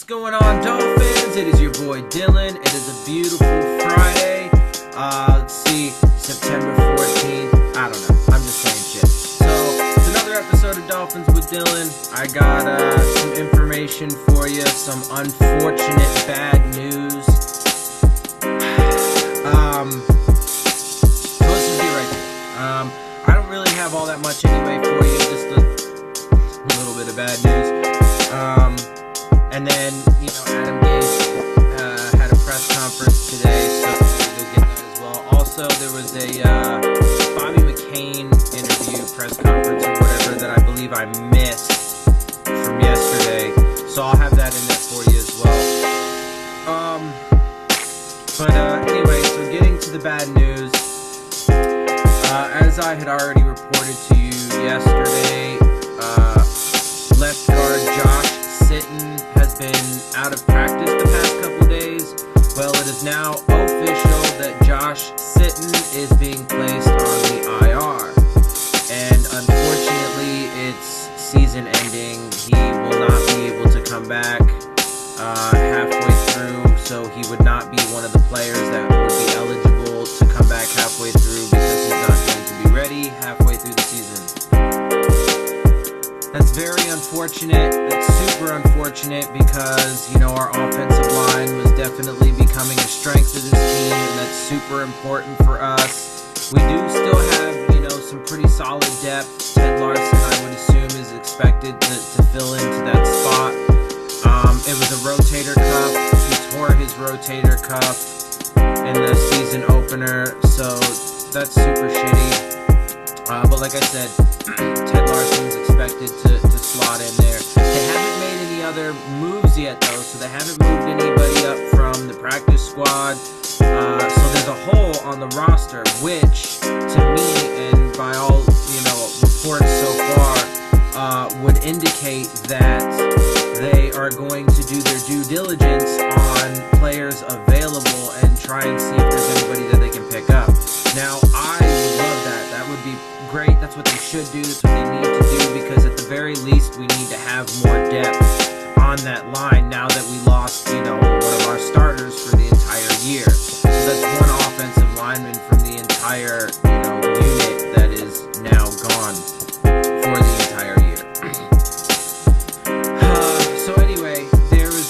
What's going on, Dolphins? It is your boy Dillon. It is a beautiful Friday. Let's see, September 14th. I don't know. I'm just saying shit. So, it's another episode of Dolphins with Dillon. I got some information for you, some unfortunate bad news. So let's just get right there. I don't really have all that much anyway for you, just a little bit of bad news. And then, Adam Gase had a press conference today, so you'll get that as well. Also, there was a Bobby McCain interview, press conference, or whatever, that I believe I missed from yesterday. So I'll have that in there for you as well. Anyway, so getting to the bad news. As I had already reported to you yesterday, left guard Josh Sitton has been out of practice the past couple days. Well, it is now official that Josh Sitton is being placed on the IR. And unfortunately, it's season ending. He will not be able to come back halfway through, so he would not be one of the players that would be eligible to come back halfway through because he's not going to be ready halfway through the season. That's very unfortunate. It's super unfortunate because, our offensive line was definitely becoming a strength of this team, and that's super important for us. We do still have, some pretty solid depth. Ted Larson, I would assume, is expected to fill into that spot. It was a rotator cuff. He tore his rotator cuff in the season opener, so that's super shitty. But like I said, Ted Larson's expected to slot in there. They haven't made any other moves yet, though, so they haven't moved anybody up from the practice squad. So there's a hole on the roster, which, to me, and by all reports so far, would indicate that they are going to do their due diligence on players available and try and see if there's anybody that they can pick up. Now, I would love that. That would be great. That's what they should do. That's what they need to do, because at the very least, we need to have more depth on that line now that we lost, one of our starters for the entire year. So that's one offensive lineman from the entire, unit that is now gone for the entire year. So anyway, there was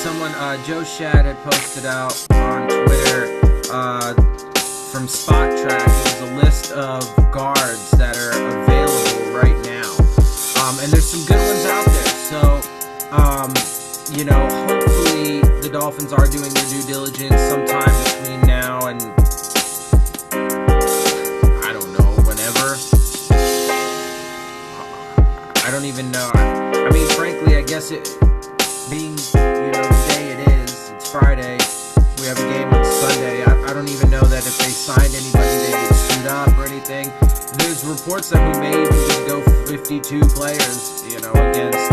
someone, Joe Shad had posted out on Twitter from Spot Track. It was a list of guards that are available right now, and there's some good ones out there. So, hopefully the Dolphins are doing their due diligence sometime between now and I don't know, whenever. I don't even know. I mean, frankly, I guess it being the day it is, it's Friday. We have a game on Sunday. I don't even know that if they signed anybody, they would suit up or anything. There's reports that we may even just go 52 players, against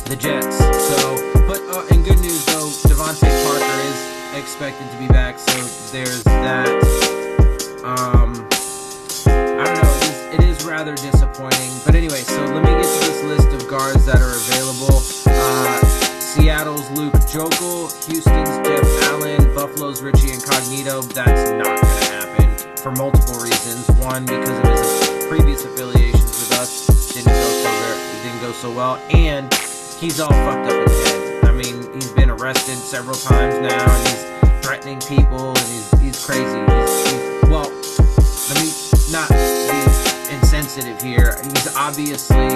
the Jets. So, but in good news though, Devontae Parker is expected to be back, so there's that. I don't know. It is rather disappointing. But anyway, so let me get to this list of guards that are available. Seattle's Luke Jokel, Houston's Jeff Allen, Buffalo's Richie Incognito. That's not going to happen for multiple reasons. One, because of his previous affiliations with us, didn't go so well, and he's all fucked up in the head. I mean, he's been arrested several times now, and he's threatening people, and he's crazy. Well, let me not be insensitive here. He's obviously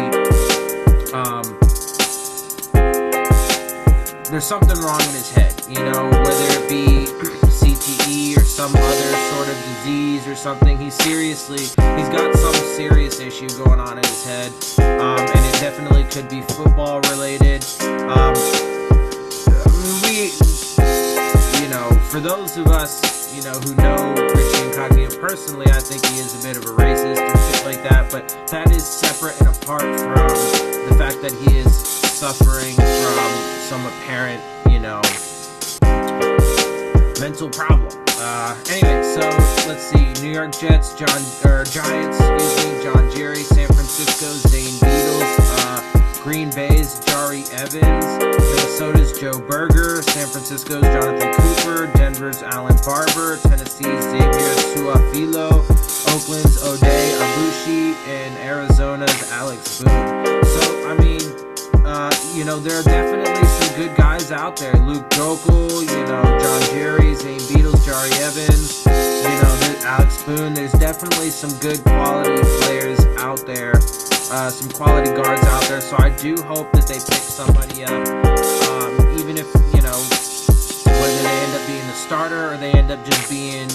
there's something wrong in his head, whether it be CTE or some other sort of disease or something. He's got some serious issue going on in his head, and it definitely could be football related. For those of us, who know Richie Incognito personally, I think he is a bit of a racist and shit like that, but that is separate and apart from the fact that he is suffering from some apparent, mental problem. Anyway, so let's see. New York Giants, John Jerry, San Francisco's Dane Beatles, Green Bay's Jari Evans, Minnesota's Joe Berger, San Francisco's Jonathan Cooper, Denver's Alan Barber, Tennessee's Xavier Suafilo, Oakland's O'Day Abushi, and Arizona's Alex Boone. So, I mean, there are definitely some good guys out there. Luke Jokel, John Jerry, Zane Beatles, Jari Evans, Alex Boone. There's definitely some good quality players out there, some quality guards out there. So I do hope that they pick somebody up, even if, whether they end up being the starter or they end up just being,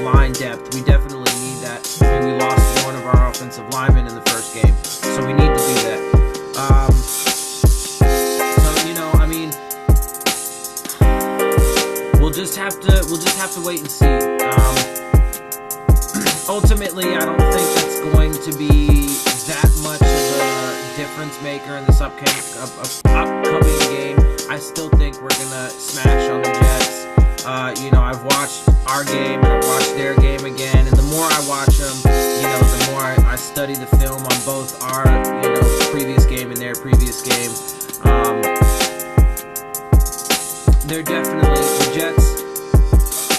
line depth. We definitely need that. I mean, we lost one of our offensive linemen in the first game, so we need to do that. We'll just have to wait and see. Ultimately, I don't think that's going to be that much of a difference maker in this upcoming game. I still think we're gonna smash on the Jets. I've watched our game and I've watched their game again, and the more I watch them, the more I study the film on both our, previous game and their previous game. They're definitely, the Jets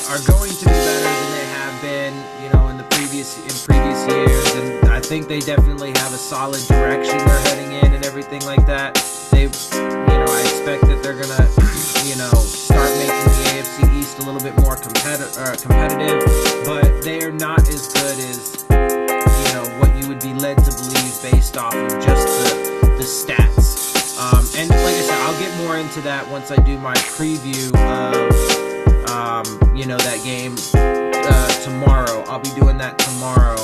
are going to be better than they have been, in previous years, and I think they definitely have a solid direction they're heading in and everything like that. I expect that they're gonna, start making the AFC East a little bit more competitive, but they are not as good as, what you would be led to believe based off of just the stats. And like I said, I'll get more into that once I do my preview of, that game tomorrow. I'll be doing that tomorrow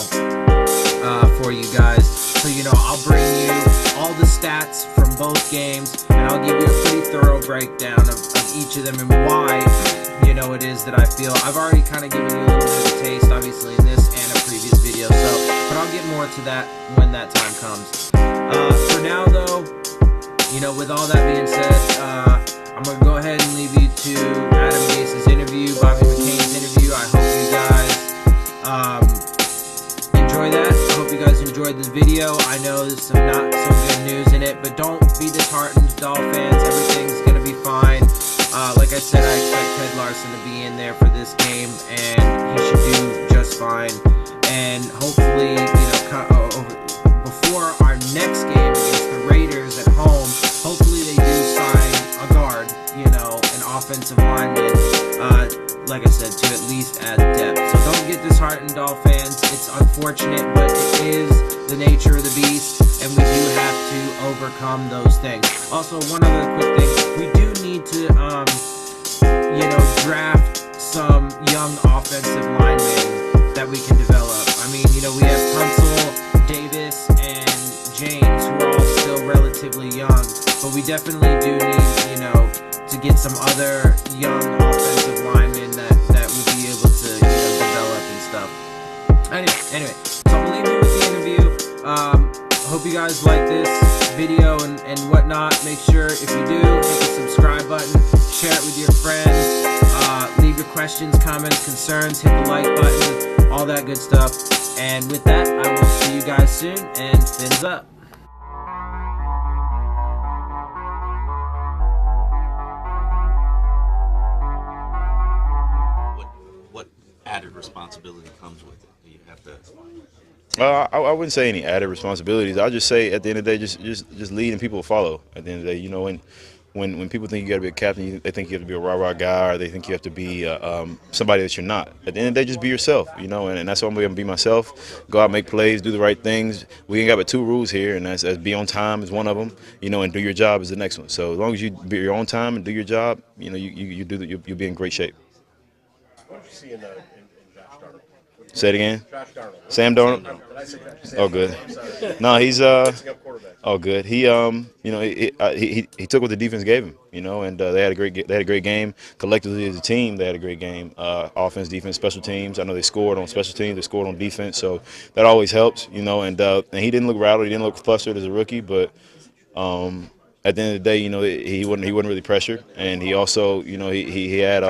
for you guys. So, I'll bring you all the stats from both games, and I'll give you a pretty thorough breakdown of each of them and why, it is that I feel. I've already kind of given you a little bit of a taste, obviously, in this and a previous video, but I'll get more to that when that time comes. For now, though, with all that being said, I'm going to go ahead and leave you to Adam Gase's interview, Bobby McCain's interview. I hope you guys enjoy that. I hope you guys enjoyed this video. I know there's not some good news in it, but don't be disheartened, Dolphins fans. Everything's going to be fine. Like I said, I expect Ted Larson to be in there for this game, and he should do just fine. And hopefully, before our next game against the Raiders at home, hopefully they do sign a guard, an offensive lineman, like I said, to at least add depth. So don't get disheartened, Dolphins. It's unfortunate, but it is the nature of the beast, and we do have to overcome those things. Also, one other quick thing, we do need to, draft some young offensive linemen that we can develop. I mean, we have Tunsil, Davis, and James, who are all still relatively young, but we definitely do need, to get some other young offensive linemen that will be able to, develop and stuff. Anyway, so I'm gonna leave you with the interview. Hope you guys like this video and whatnot. Make sure, if you do, hit the subscribe button, share it with your friends, leave your questions, comments, concerns, hit the like button, all that good stuff. And with that, I will see you guys soon, and fins up. What added responsibility comes with it? Do you have to? I wouldn't say any added responsibilities. I'll just say at the end of the day, just lead and people follow. At the end of the day, when people think you got to be a captain, they think you have to be a rah-rah guy, or they think you have to be somebody that you're not. At the end of the day, just be yourself, and that's what I'm going to be myself. Go out, make plays, do the right things. We ain't got but two rules here, and that's be on time is one of them, and do your job is the next one. So as long as you be your own time and do your job, you'll be in great shape. What did you see in Josh Darnold? Say it again. Josh Darnold. Sam Darnold. Did I say Josh? Oh, good. No, he's oh, good. He he took what the defense gave him, and they had a great game collectively as a team. They had a great game, offense, defense, special teams. I know they scored on special teams, they scored on defense, so that always helps, and he didn't look rattled, he didn't look flustered as a rookie, but at the end of the day, he wasn't really pressured, and he also, he had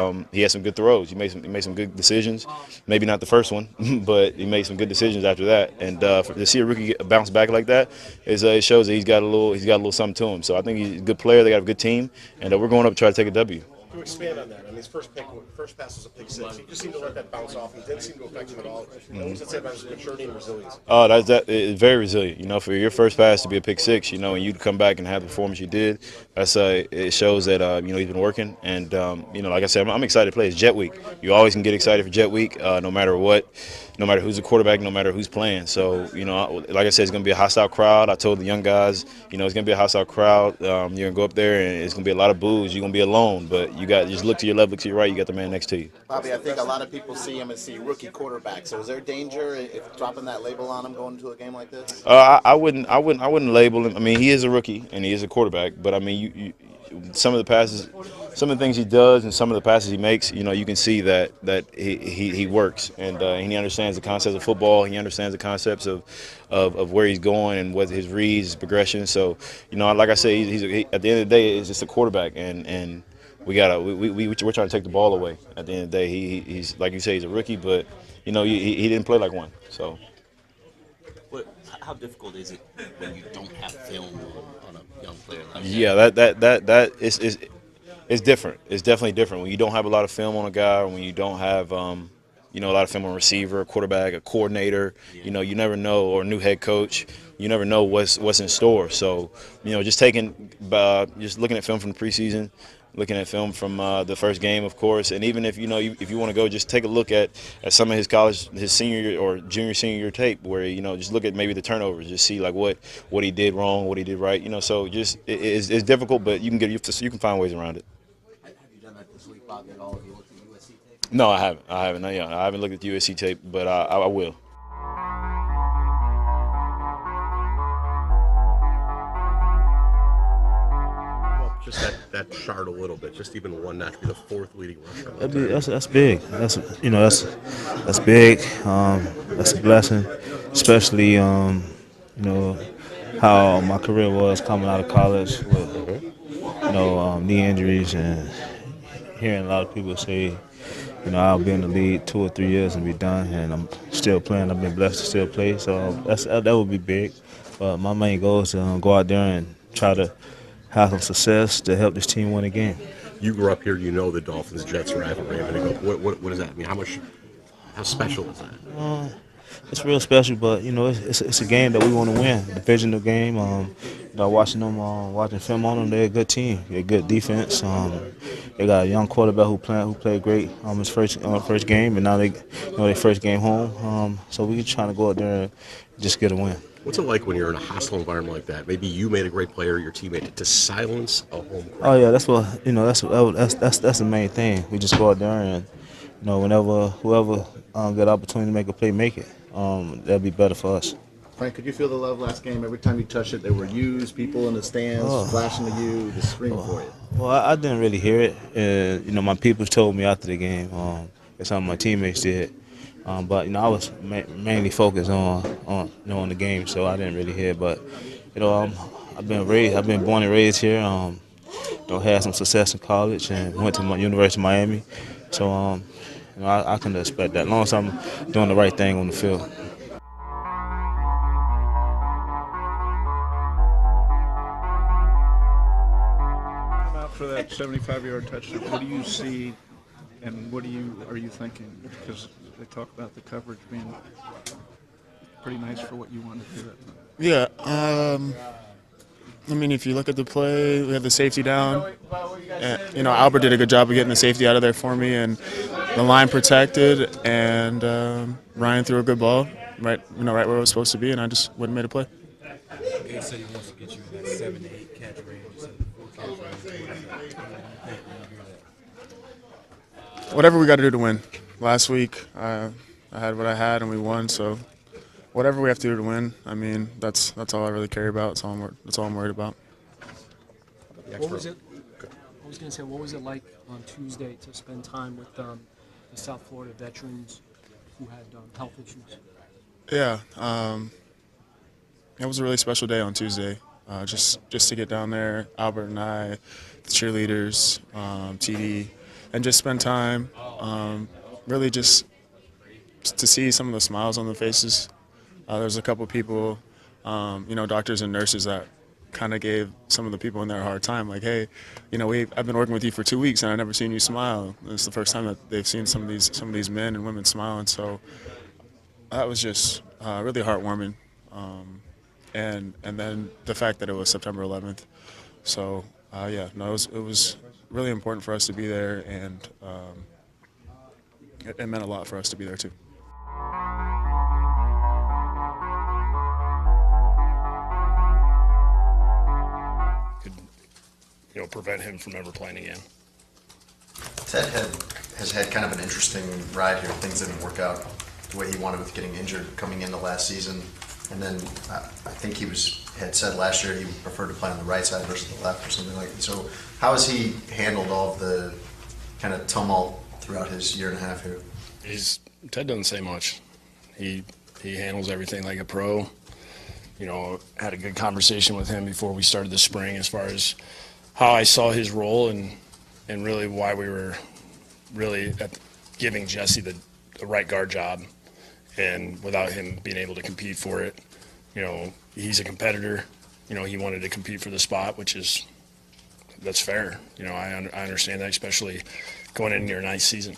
some good throws. He made some good decisions. Maybe not the first one, but he made some good decisions after that. And to see a rookie bounce back like that it shows that he's got a little something to him. So I think he's a good player. They got a good team, and we're going up to try to take a W. To expand on that, I mean, his first pass was a pick six. He just seemed to let that bounce off. It didn't seem to affect him at all. What does it say about his maturity and resilience? Oh, it's very resilient. For your first pass to be a pick six, and you come back and have the performance you did, it shows that he's been working. And like I said, I'm excited to play. It's Jet Week. You always can get excited for Jet Week, no matter what. No matter who's the quarterback, no matter who's playing. So, like I said, it's going to be a hostile crowd. I told the young guys, it's going to be a hostile crowd. You're going to go up there, and it's going to be a lot of boos. You're going to be alone, but you got just look to your left, look to your right. You got the man next to you. Bobby, I think a lot of people see him as the rookie quarterback. So, is there danger if dropping that label on him going into a game like this? I wouldn't label him. I mean, he is a rookie and he is a quarterback, but I mean, some of the passes, some of the things he does, and some of the passes he makes, you can see that he works and he understands the concepts of football. He understands the concepts of where he's going and what his reads, his progression. So, like I say, at the end of the day, it's just a quarterback, and we're trying to take the ball away. At the end of the day, he's like you say, he's a rookie, but he didn't play like one. So. How difficult is it when you don't have film on a young player like that? Yeah, that is different. It's definitely different when you don't have a lot of film on a guy, or when you don't have a lot of film on a receiver, a quarterback, a coordinator. Yeah. You never know, or a new head coach. You never know what's in store. So just looking at film from the preseason. Looking at film from the first game, of course, and even if if you want to go, just take a look at some of his senior or senior year tape, where just look at maybe the turnovers, just see like what he did wrong, what he did right. So just it's difficult, but you can find ways around it. Have you done that this week, Bobby, at all? Have you looked at USC tape? No, I haven't. No, yeah, I haven't looked at the USC tape, but I will. Just that chart a little bit, just even one notch, be the fourth leading rusher. That's big. That's big. That's a blessing, especially how my career was coming out of college with knee injuries, and hearing a lot of people say I'll be in the league 2 or 3 years and be done, and I'm still playing. I've been blessed to still play, so that would be big. But my main goal is to go out there and try to have some success to help this team win a game. You grew up here, the Dolphins, Jets, rivalry. What does that mean? How special is that? It's real special, but it's a game that we want to win. A divisional game. Watching film on them, they're a good team. They're a good defense. They got a young quarterback who played great his first game, and now their first game home. So we're trying to go out there and just get a win. What's it like when you're in a hostile environment like that? Maybe you made a great player, your teammate, to silence a home crowd. Oh yeah, that's the main thing. We just go out there and whenever whoever get opportunity to make a play, make it. That'll be better for us. Frank, could you feel the love last game? Every time you touched it, there were yous, people in the stands flashing to you, just screaming for you. Well, I didn't really hear it. My people told me after the game. Some of my teammates did. But I was mainly focused on the game, so I didn't really hear. But I've been born and raised here. Had some success in college and went to my University of Miami. So I can expect that, as long as I'm doing the right thing on the field. For that 75-yard touchdown, what do you see, and what are you thinking? Because they talk about the coverage being pretty nice for what you want to do. Yeah, if you look at the play, we had the safety down. And, Albert did a good job of getting the safety out of there for me, and the line protected, and Ryan threw a good ball right where it was supposed to be, and I just wouldn't made a play. Gase said he wants to get you in that 7 to 8 catch range. You said 4 catch range. Whatever we got to do to win. Last week, I had what I had, and we won. So, whatever we have to do to win, that's all I really care about. That's all I'm worried about. What was it? I was going to say, what was it like on Tuesday to spend time with the South Florida veterans who had health issues? Yeah, it was a really special day on Tuesday. just to get down there, Albert and I, the cheerleaders, TD, and just spend time, really just to see some of the smiles on the faces. There's a couple people, doctors and nurses that kind of gave some of the people in there a hard time, like, hey, I've been working with you for 2 weeks and I've never seen you smile. And it's the first time that they've seen some of these men and women smile, and so that was just really heartwarming. And then the fact that it was September 11th. So it was really important for us to be there, and it meant a lot for us to be there too. Could prevent him from ever playing again. Ted has had kind of an interesting ride here. Things didn't work out the way he wanted with getting injured coming into last season. And then I think he had said last year he would prefer to play on the right side versus the left or something like that. So how has he handled all of the kind of tumult throughout his year and a half here? Ted doesn't say much. He handles everything like a pro. Had a good conversation with him before we started the spring as far as how I saw his role and really why we were really giving Jesse the right guard job, and without him being able to compete for it. He's a competitor. He wanted to compete for the spot, that's fair. I understand that, especially going into your ninth season.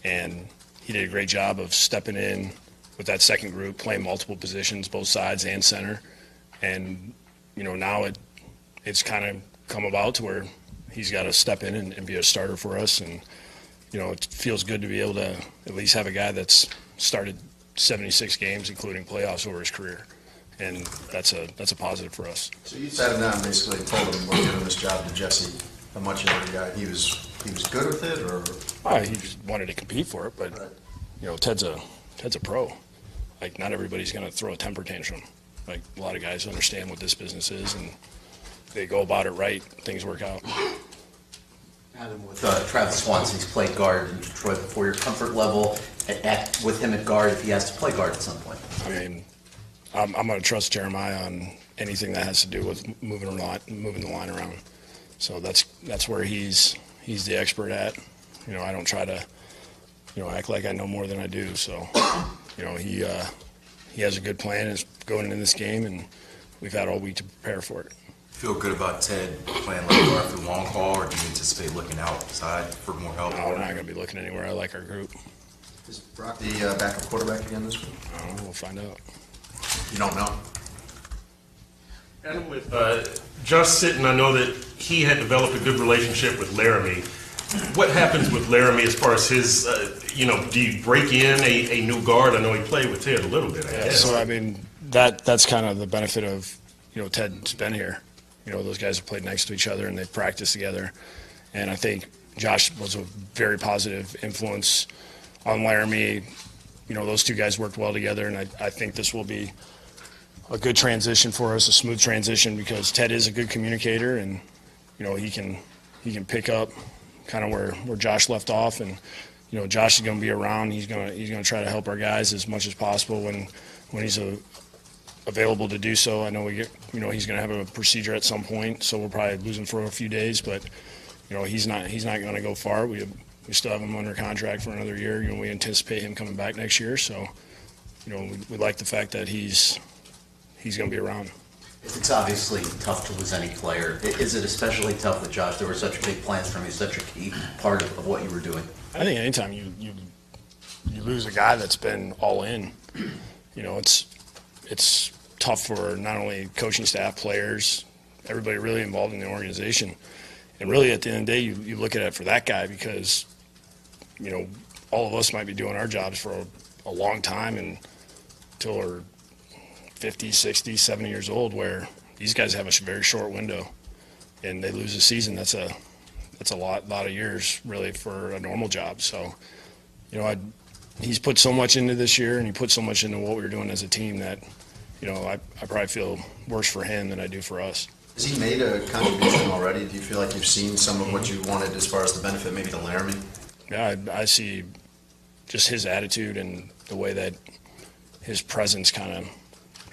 And he did a great job of stepping in with that second group, playing multiple positions, both sides and center. And, now it's kind of come about to where he's got to step in and be a starter for us. And, it feels good to be able to at least have a guy that's started 76 games, including playoffs, over his career. And that's a positive for us. So you sat him down and basically told him we're giving this job to Jesse, a much younger guy. He was good with it, or? He just wanted to compete for it, but right. Ted's a pro. Like, not everybody's going to throw a temper tantrum. Like, a lot of guys understand what this business is, and they go about it right. Things work out. Adam, with Travis Swanson, he's played guard in Detroit before. Your comfort level with him at guard if he has to play guard at some point? I'm going to trust Jeremiah on anything that has to do with moving the line around. So that's where he's the expert at. I don't try to act like I know more than I do. So he has a good plan is going into this game, and we've had all week to prepare for it. Feel good about Ted playing like guard for the long haul, or do you anticipate looking outside for more help? No, we're not going to be looking anywhere. I like our group. Is Brock the backup quarterback again this week? I don't know. We'll find out. You don't know? Adam, with Josh Sitton, I know that he had developed a good relationship with Laramie. What happens with Laramie as far as his, do you break in a new guard? I know he played with Ted a little bit, I guess. So, that's kind of the benefit of, Ted's been here. Those guys have played next to each other and they've practiced together. And I think Josh was a very positive influence on Laramie. Those two guys worked well together, and I think this will be a good transition for us, a smooth transition, because Ted is a good communicator, and he can pick up kind of where Josh left off, and Josh is going to be around. He's going to try to help our guys as much as possible when he's available to do so. I know he's going to have a procedure at some point, so we'll probably lose him for a few days, but he's not going to go far. We still have him under contract for another year. We anticipate him coming back next year, so we like the fact that he's going to be around. It's obviously tough to lose any player. Is it especially tough with Josh? There were such big plans from you, such a key part of what you were doing. I think anytime you lose a guy that's been all in, it's tough for not only coaching staff, players, everybody really involved in the organization. And really, at the end of the day, you look at it for that guy, because all of us might be doing our jobs for a long time until we're 50, 60, 70 years old, where these guys have a very short window, and they lose a season. That's a lot of years, really, for a normal job. So, he's put so much into this year, and he put so much into what we were doing as a team that, I probably feel worse for him than I do for us. Has he made a contribution already? Do you feel like you've seen some of what you wanted as far as the benefit maybe to Laramie? Yeah, I see just his attitude and the way that his presence kind of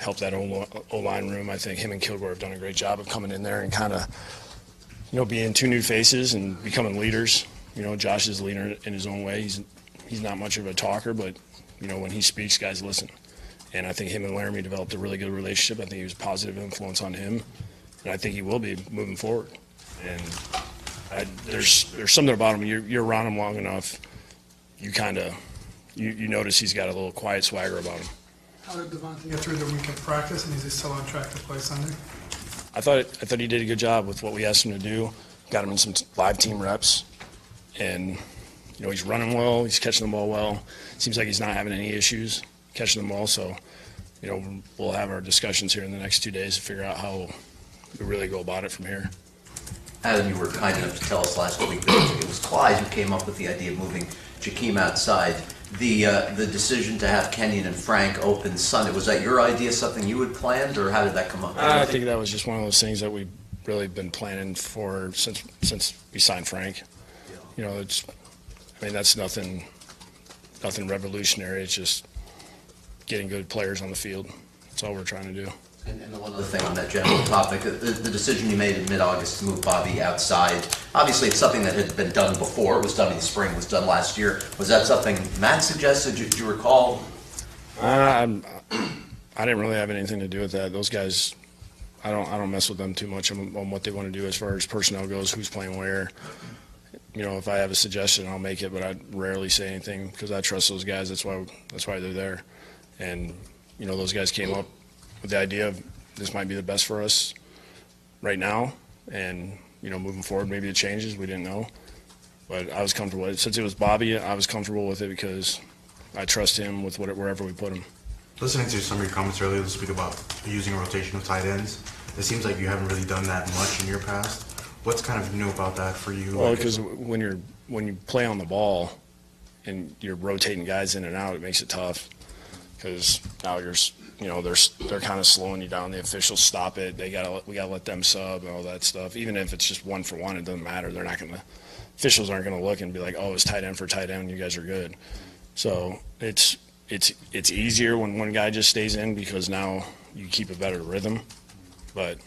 help that O-line room. I think him and Kilgore have done a great job of coming in there and kind of, being two new faces and becoming leaders. Josh is a leader in his own way. He's not much of a talker, but, when he speaks, guys listen. And I think him and Laramie developed a really good relationship. I think he was a positive influence on him, and I think he will be moving forward. And there's something about him. You're around him long enough, you kind of you notice he's got a little quiet swagger about him. How did Devontae get through the week of practice, and is he still on track to play Sunday? I thought he did a good job with what we asked him to do. Got him in some live team reps, and he's running well. He's catching the ball well. Seems like he's not having any issues catching the ball. So, we'll have our discussions here in the next 2 days to figure out how we really go about it from here. Adam, you were kind enough to tell us last week that it was Clyde who came up with the idea of moving Jakeem outside. The decision to have Kenyon and Frank open Sunday, was that your idea, something you had planned, or how did that come up? I think that was just one of those things that we've really been planning for since we signed Frank. That's nothing revolutionary. It's just getting good players on the field. That's all we're trying to do. And one other thing on that general topic, the decision you made in mid-August to move Bobby outside, obviously it's something that had been done before. It was done in the spring, it was done last year. Was that something Matt suggested? Do you recall? I didn't really have anything to do with that. Those guys, I don't mess with them too much on what they want to do as far as personnel goes, who's playing where. If I have a suggestion, I'll make it, but I rarely say anything because I trust those guys. That's why they're there. And those guys came up with the idea of this might be the best for us right now, and moving forward, maybe it changes. We didn't know, but I was comfortable with it. Since it was Bobby, I was comfortable with it because I trust him with wherever we put him. Listening to some of your comments earlier this week about using a rotation of tight ends, it seems like you haven't really done that much in your past. What's kind of new about that for you? Well, because when you play on the ball and you're rotating guys in and out, it makes it tough because now they're kind of slowing you down. The officials stop it. We gotta let them sub and all that stuff. Even if it's just 1-for-1, it doesn't matter. Officials aren't gonna look and be like, oh, it's tight end for tight end. You guys are good. So it's easier when one guy just stays in because now you keep a better rhythm. But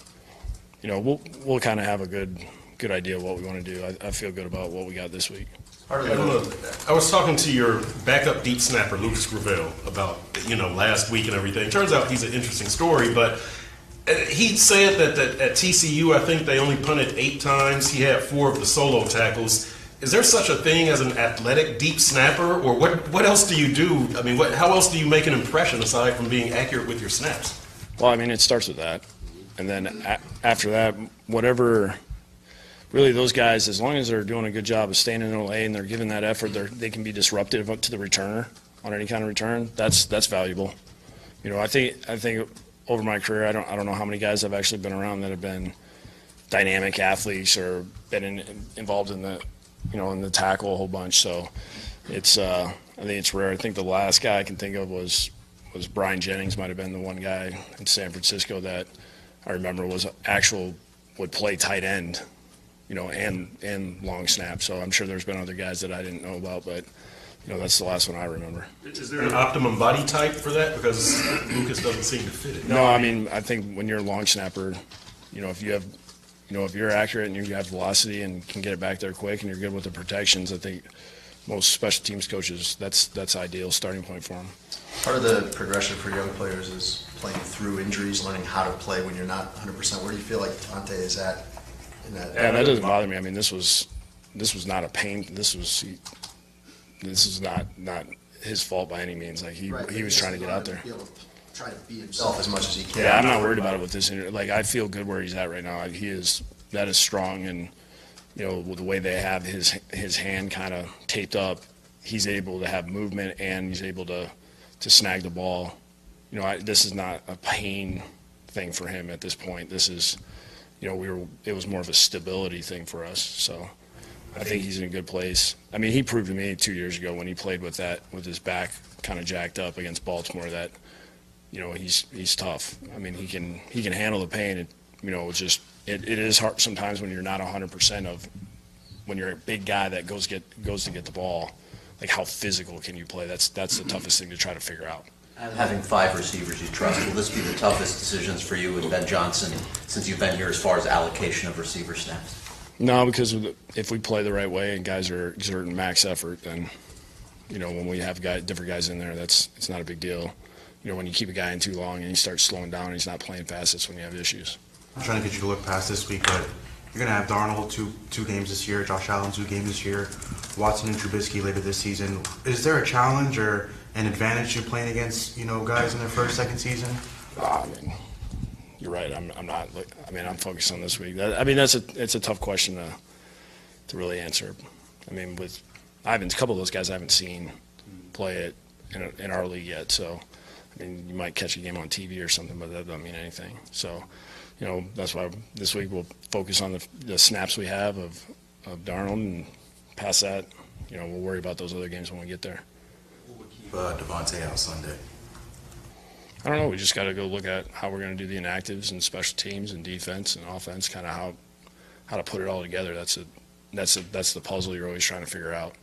we'll kind of have a good idea of what we want to do. I feel good about what we got this week. I was talking to your backup deep snapper, Lucas Gravel, about last week and everything. Turns out he's an interesting story, but he said that at TCU, I think they only punted 8 times. He had 4 of the solo tackles. Is there such a thing as an athletic deep snapper, or what else do you do? How else do you make an impression aside from being accurate with your snaps? Well, it starts with that. And then after that, whatever, really those guys, as long as they're doing a good job of staying in their lane, they're giving that effort, they can be disruptive to the returner on any kind of return. That's valuable. I think over my career, I don't know how many guys I've actually been around that have been dynamic athletes or been involved in the, in the tackle a whole bunch. So I think it's rare. I think the last guy I can think of was Brian Jennings, might have been the one guy in San Francisco that I remember would play tight end, and long snap. So I'm sure there's been other guys that I didn't know about, but that's the last one I remember. Is there an optimum body type for that? Because Lucas doesn't seem to fit it. No, I think when you're a long snapper, if you have, if you're accurate and you have velocity and can get it back there quick and you're good with the protections, I think most special teams coaches, that's ideal starting point for them. Part of the progression for young players is playing through injuries, learning how to play when you're not 100%. Where do you feel like Dante is at in that? Yeah, that doesn't bother me. This was not a pain. This is not his fault by any means. He was trying to get out there. Be able to try to be himself as much as he can. Yeah, I'm not worried about it with this. I feel good where he's at right now. That is strong, and with the way they have his hand kind of taped up, he's able to have movement and he's able to snag the ball. This is not a pain thing for him at this point. This is, it was more of a stability thing for us. So I think he's in a good place. He proved to me 2 years ago when he played with his back kind of jacked up against Baltimore that, he's tough. He can handle the pain. It is hard sometimes when you're not 100% of when you're a big guy that goes to get the ball. How physical can you play? That's the toughest thing to try to figure out. Having 5 receivers you trust, will this be the toughest decisions for you and Ben Johnson since you've been here as far as allocation of receiver snaps? No, because if we play the right way and guys are exerting max effort, then, when we have different guys in there, it's not a big deal. When you keep a guy in too long and he starts slowing down and he's not playing fast, that's when you have issues. I'm trying to get you to look past this week, but you're going to have Darnold two games this year, Josh Allen 2 games this year, Watson and Trubisky later this season. Is there a challenge or an advantage to playing against guys in their first, second season? You're right. I'm not. I'm focused on this week. It's a tough question to really answer. A couple of those guys I haven't seen play it in our league yet. So, you might catch a game on TV or something, but that doesn't mean anything. So, that's why this week we'll focus on the snaps we have of Darnold, and past that, we'll worry about those other games when we get there. Devontae out Sunday. I don't know. We just got to go look at how we're going to do the inactives and special teams and defense and offense, kind of how to put it all together. That's the puzzle you're always trying to figure out.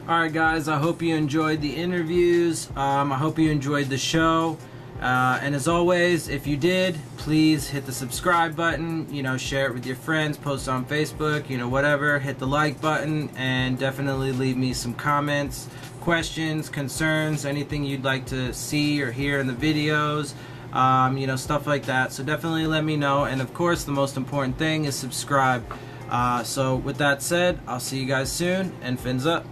All right, guys, I hope you enjoyed the interviews. I hope you enjoyed the show. And as always, if you did, please hit the subscribe button, share it with your friends, post on Facebook, whatever. Hit the like button, and definitely leave me some comments, questions, concerns, anything you'd like to see or hear in the videos, stuff like that. So definitely let me know. And of course, the most important thing is subscribe. So with that said, I'll see you guys soon, and fins up.